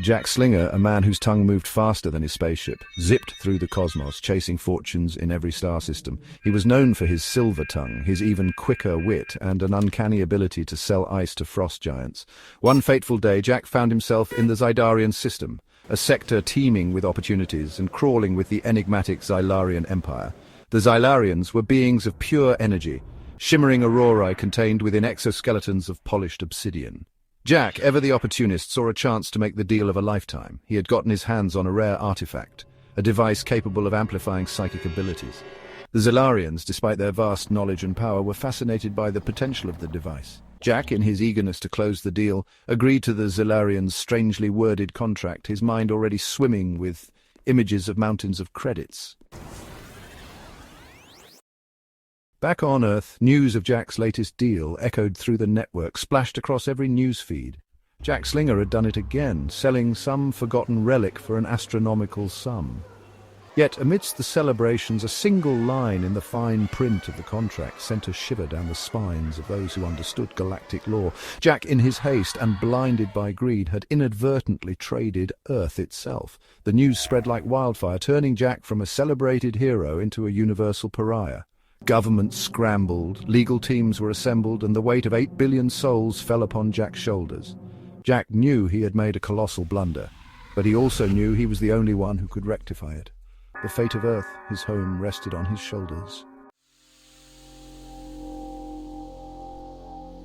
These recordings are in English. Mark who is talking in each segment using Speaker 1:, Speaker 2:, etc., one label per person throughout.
Speaker 1: Jack Slinger, a man whose tongue moved faster than his spaceship, zipped through the cosmos, chasing fortunes in every star system. He was known for his silver tongue, his even quicker wit, and an uncanny ability to sell ice to frost giants. One fateful day, Jack found himself in the Xydarian system, a sector teeming with opportunities and crawling with the enigmatic Xylarian Empire. The Xylarians were beings of pure energy, shimmering aurorae contained within exoskeletons of polished obsidian. Jack, ever the opportunist, saw a chance to make the deal of a lifetime. He had gotten his hands on a rare artifact, a device capable of amplifying psychic abilities. The Xylarians, despite their vast knowledge and power, were fascinated by the potential of the device. Jack, in his eagerness to close the deal, agreed to the Xylarians' strangely worded contract, his mind already swimming with images of mountains of credits. Back on Earth, news of Jack's latest deal echoed through the network, splashed across every news feed. Jack Slinger had done it again, selling some forgotten relic for an astronomical sum. Yet, amidst the celebrations, a single line in the fine print of the contract sent a shiver down the spines of those who understood galactic law. Jack, in his haste and blinded by greed, had inadvertently traded Earth itself. The news spread like wildfire, turning Jack from a celebrated hero into a universal pariah. Governments scrambled, legal teams were assembled, and the weight of 8 billion souls fell upon Jack's shoulders. Jack knew he had made a colossal blunder, but he also knew he was the only one who could rectify it. The fate of Earth, his home, rested on his shoulders.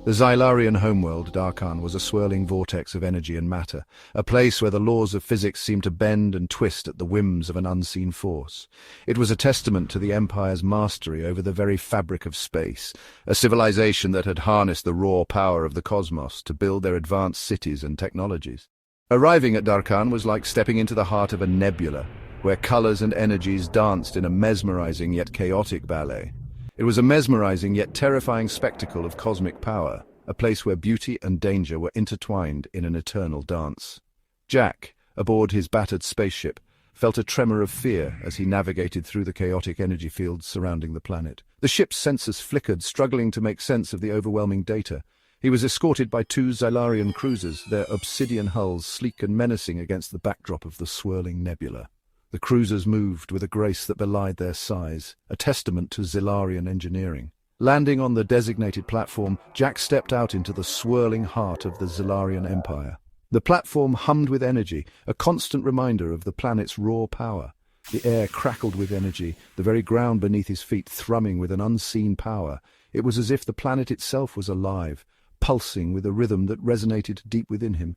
Speaker 1: The Xylarian homeworld, Darkhan, was a swirling vortex of energy and matter, a place where the laws of physics seemed to bend and twist at the whims of an unseen force. It was a testament to the Empire's mastery over the very fabric of space, a civilization that had harnessed the raw power of the cosmos to build their advanced cities and technologies. Arriving at Darkhan was like stepping into the heart of a nebula, where colors and energies danced in a mesmerizing yet chaotic ballet. It was a mesmerizing yet terrifying spectacle of cosmic power, a place where beauty and danger were intertwined in an eternal dance. Jack, aboard his battered spaceship, felt a tremor of fear as he navigated through the chaotic energy fields surrounding the planet. The ship's sensors flickered, struggling to make sense of the overwhelming data. He was escorted by 2 Xylarian cruisers, their obsidian hulls sleek and menacing against the backdrop of the swirling nebula. The cruisers moved with a grace that belied their size, a testament to Xylarian engineering. Landing on the designated platform, Jack stepped out into the swirling heart of the Xylarian Empire. The platform hummed with energy, a constant reminder of the planet's raw power. The air crackled with energy, the very ground beneath his feet thrumming with an unseen power. It was as if the planet itself was alive, pulsing with a rhythm that resonated deep within him.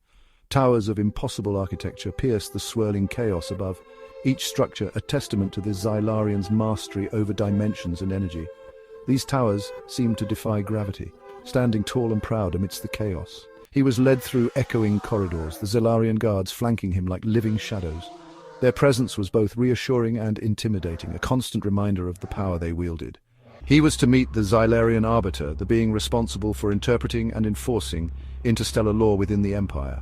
Speaker 1: Towers of impossible architecture pierced the swirling chaos above, each structure a testament to the Xylarians' mastery over dimensions and energy. These towers seemed to defy gravity, standing tall and proud amidst the chaos. He was led through echoing corridors, the Xylarian guards flanking him like living shadows. Their presence was both reassuring and intimidating, a constant reminder of the power they wielded. He was to meet the Xylarian Arbiter, the being responsible for interpreting and enforcing interstellar law within the Empire.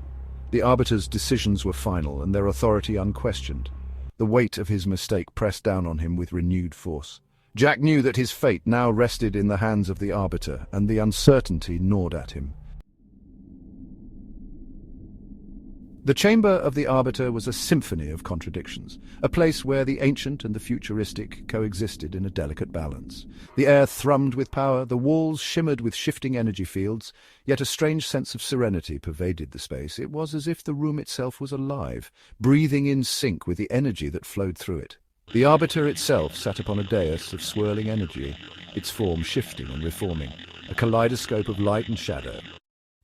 Speaker 1: The Arbiter's decisions were final and their authority unquestioned. The weight of his mistake pressed down on him with renewed force. Jack knew that his fate now rested in the hands of the Arbiter, and the uncertainty gnawed at him. The chamber of the Arbiter was a symphony of contradictions, a place where the ancient and the futuristic coexisted in a delicate balance. The air thrummed with power, the walls shimmered with shifting energy fields, yet a strange sense of serenity pervaded the space. It was as if the room itself was alive, breathing in sync with the energy that flowed through it. The Arbiter itself sat upon a dais of swirling energy, its form shifting and reforming, a kaleidoscope of light and shadow.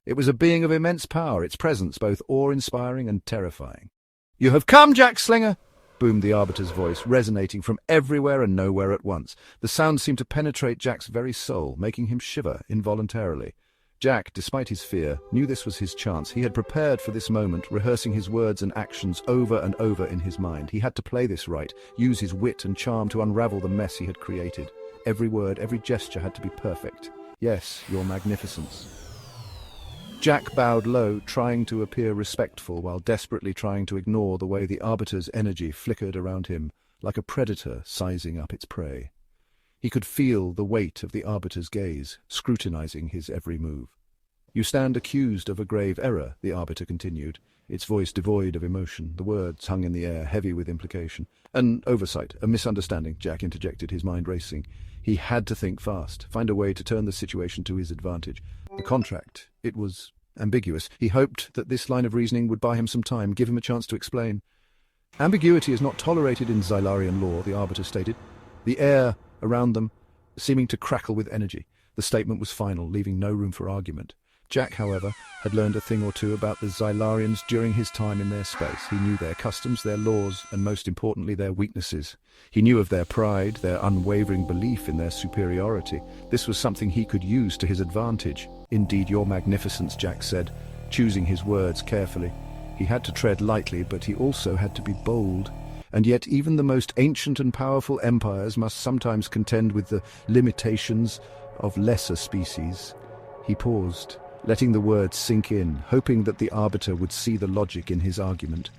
Speaker 1: It was a being of immense power, its presence both awe-inspiring and terrifying. "You have come, Jack Slinger!" boomed the Arbiter's voice, resonating from everywhere and nowhere at once. The sound seemed to penetrate Jack's very soul, making him shiver involuntarily. Jack, despite his fear, knew this was his chance. He had prepared for this moment, rehearsing his words and actions over and over in his mind. He had to play this right, use his wit and charm to unravel the mess he had created. Every word, every gesture had to be perfect. "Yes, your magnificence." Jack bowed low, trying to appear respectful while desperately trying to ignore the way the Arbiter's energy flickered around him, like a predator sizing up its prey. He could feel the weight of the Arbiter's gaze, scrutinizing his every move. "You stand accused of a grave error," the Arbiter continued, its voice devoid of emotion. The words hung in the air, heavy with implication. An oversight, a misunderstanding, Jack interjected, his mind racing. He had to think fast, find a way to turn the situation to his advantage. The contract, it was ambiguous. He hoped that this line of reasoning would buy him some time, give him a chance to explain. Ambiguity is not tolerated in Xylarian law, the Arbiter stated, the air around them seeming to crackle with energy. The statement was final, leaving no room for argument. Jack, however, had learned a thing or two about the Xylarians during his time in their space. He knew their customs, their laws, and most importantly, their weaknesses. He knew of their pride, their unwavering belief in their superiority. This was something he could use to his advantage. "Indeed, your magnificence," Jack said, choosing his words carefully. He had to tread lightly, but he also had to be bold. And yet even the most ancient and powerful empires must sometimes contend with the limitations of lesser species. He paused, letting the words sink in, hoping that the Arbiter would see the logic in his argument.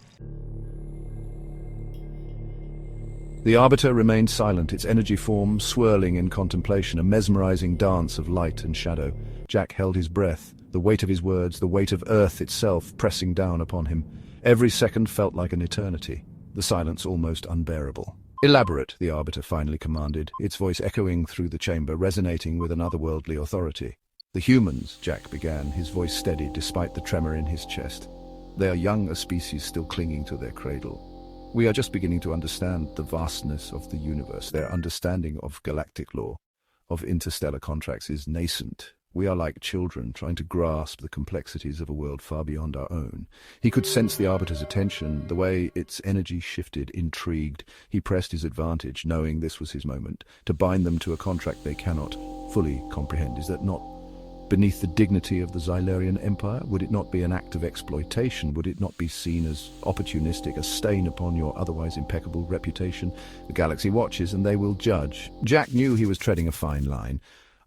Speaker 1: The Arbiter remained silent, its energy form swirling in contemplation, a mesmerizing dance of light and shadow. Jack held his breath, the weight of his words, the weight of Earth itself pressing down upon him. Every second felt like an eternity, the silence almost unbearable. "Elaborate," the Arbiter finally commanded, its voice echoing through the chamber, resonating with an otherworldly authority. "The humans," Jack began, his voice steady despite the tremor in his chest. "They are young, a species still clinging to their cradle. We are just beginning to understand the vastness of the universe. Their understanding of galactic law, of interstellar contracts is nascent. We are like children trying to grasp the complexities of a world far beyond our own." He could sense the Arbiter's attention, the way its energy shifted, intrigued. He pressed his advantage, knowing this was his moment, to bind them to a contract they cannot fully comprehend. Is that not beneath the dignity of the Xylarian Empire? Would it not be an act of exploitation? Would it not be seen as opportunistic, a stain upon your otherwise impeccable reputation? The galaxy watches, and they will judge. Jack knew he was treading a fine line.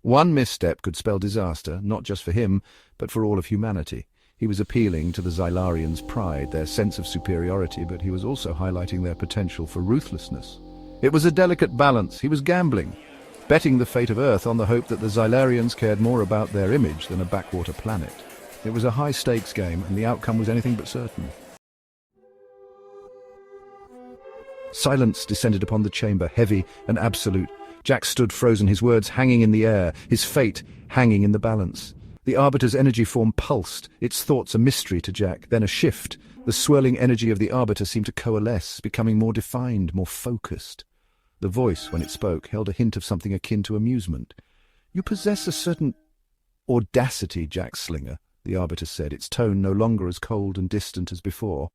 Speaker 1: One misstep could spell disaster, not just for him, but for all of humanity. He was appealing to the Xylarians' pride, their sense of superiority, but he was also highlighting their potential for ruthlessness. It was a delicate balance. He was gambling, betting the fate of Earth on the hope that the Xylarians cared more about their image than a backwater planet. It was a high-stakes game, and the outcome was anything but certain. Silence descended upon the chamber, heavy and absolute. Jack stood frozen, his words hanging in the air, his fate hanging in the balance. The Arbiter's energy form pulsed, its thoughts a mystery to Jack, then a shift. The swirling energy of the Arbiter seemed to coalesce, becoming more defined, more focused. The voice, when it spoke, held a hint of something akin to amusement. "You possess a certain audacity, Jack Slinger," the Arbiter said, its tone no longer as cold and distant as before.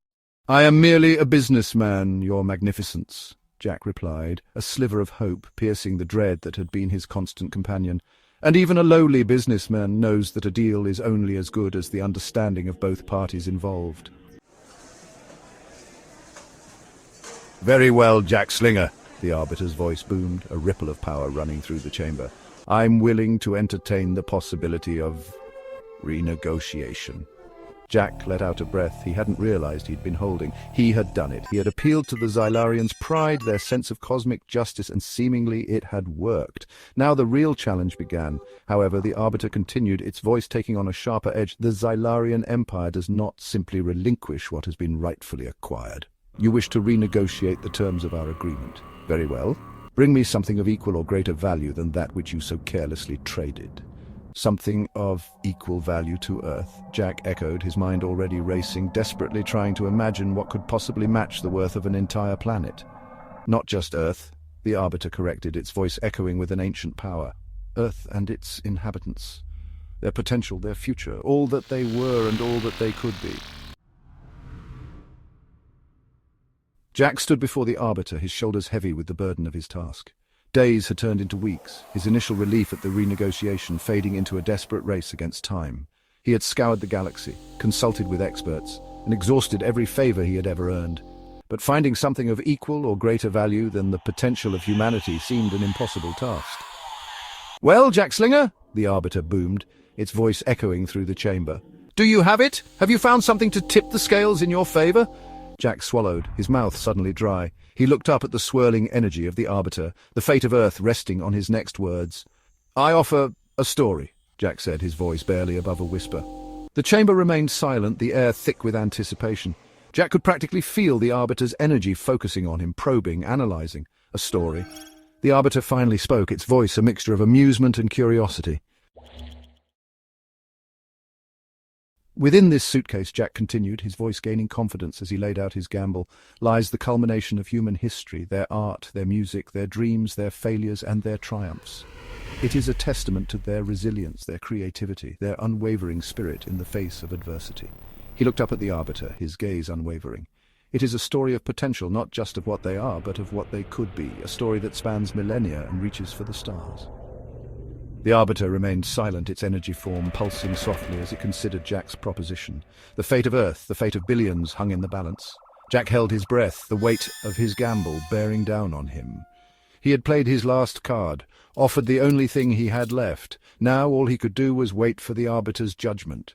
Speaker 1: "I am merely a businessman, your magnificence," Jack replied, a sliver of hope piercing the dread that had been his constant companion. "And even a lowly businessman knows that a deal is only as good as the understanding of both parties involved." "Very well, Jack Slinger," the Arbiter's voice boomed, a ripple of power running through the chamber. "I'm willing to entertain the possibility of renegotiation." Jack let out a breath he hadn't realized he'd been holding. He had done it. He had appealed to the Xylarians' pride, their sense of cosmic justice, and seemingly it had worked. Now the real challenge began. However, the Arbiter continued, its voice taking on a sharper edge. "The Xylarian Empire does not simply relinquish what has been rightfully acquired. You wish to renegotiate the terms of our agreement. Very well. Bring me something of equal or greater value than that which you so carelessly traded." "Something of equal value to Earth," Jack echoed, his mind already racing, desperately trying to imagine what could possibly match the worth of an entire planet. "Not just Earth," the Arbiter corrected, its voice echoing with an ancient power. "Earth and its inhabitants. Their potential, their future, all that they were and all that they could be." Jack stood before the Arbiter, his shoulders heavy with the burden of his task. Days had turned into weeks, his initial relief at the renegotiation fading into a desperate race against time. He had scoured the galaxy, consulted with experts, and exhausted every favor he had ever earned. But finding something of equal or greater value than the potential of humanity seemed an impossible task. "Well, Jack Slinger," the Arbiter boomed, its voice echoing through the chamber. "Do you have it? Have you found something to tip the scales in your favor?" Jack swallowed, his mouth suddenly dry. He looked up at the swirling energy of the Arbiter, the fate of Earth resting on his next words. "I offer a story," Jack said, his voice barely above a whisper. The chamber remained silent, the air thick with anticipation. Jack could practically feel the Arbiter's energy focusing on him, probing, analysing. A story. The Arbiter finally spoke, its voice a mixture of amusement and curiosity. Within this suitcase, Jack continued, his voice gaining confidence as he laid out his gamble, lies the culmination of human history, their art, their music, their dreams, their failures, and their triumphs. It is a testament to their resilience, their creativity, their unwavering spirit in the face of adversity. He looked up at the Arbiter, his gaze unwavering. It is a story of potential, not just of what they are, but of what they could be, a story that spans millennia and reaches for the stars. The Arbiter remained silent, its energy form pulsing softly as it considered Jack's proposition. The fate of Earth, the fate of billions, hung in the balance. Jack held his breath, the weight of his gamble bearing down on him. He had played his last card, offered the only thing he had left. Now all he could do was wait for the Arbiter's judgment.